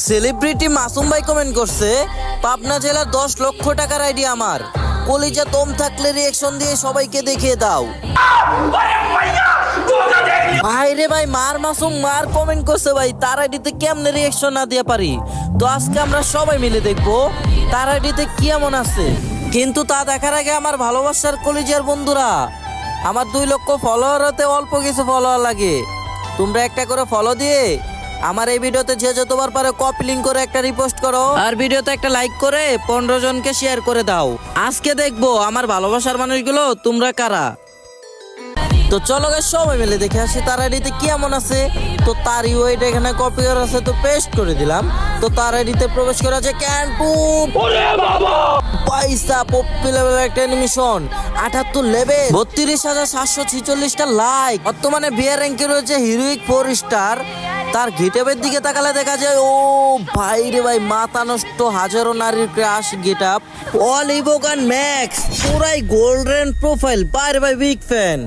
Celebrity Masum ভাই comment করছে, পাবনা জেলার 10 লক্ষ টাকার আইডিয়া আমার। কলিজা দম থাকলে রিয়েকশন দিয়ে সবাইকে দেখিয়ে দাও। ভাই রে ভাই, মার মাসুম মার কমেন্ট করছে ভাই, তার আইডিতে কেমনে রিয়েকশন না দিয়ে পারি। তো আজকে আমরা সবাই মিলে দেখবো তার আইডিতে কেমন আছে। কিন্তু তা দেখার আগে আমার ভালোবাসার কলিজার বন্ধুরা, আমার 2 লক্ষ ফলোয়ার হতে অল্প কিছু ফলোয়ার লাগে। তোমরা একটা করে ফলো দিয়ে আমার এই ভিডিওতে যে যতবার পারো কপি লিংক করে একটা রিপোস্ট করো, আর ভিডিওতে একটা লাইক করে 15 জনকে শেয়ার করে দাও। আজকে দেখবো আমার ভালোবাসার মানুষগুলো তোমরা কারা। তো চলো গাইস, সবাই মিলে দেখে আসি তার আইডিতে কেমন আছে। তো তার ইউআইডি এখানে কপি করা আছে, তো পেস্ট করে দিলাম। তো তার আইডিতে প্রবেশ করা আছে ক্যানপু পয়সা পপুলার একটা অ্যানিমেশন, 78 লেভেল, 32,746টা লাইক। বর্তমানে বিয়ার র্যাঙ্কে রয়েছে হিরোইক 4 স্টার। তার গেটআপের দিকে তাকালে দেখা যায়, ও ভাই রে ভাই, মাথা নষ্ট হাজারো নারীর ক্রাশ গেটআপ। অল ইভোগান ম্যাক্স পুরাই গোল্ডেন প্রোফাইল, বাইরে ভাই বিগ ফ্যান।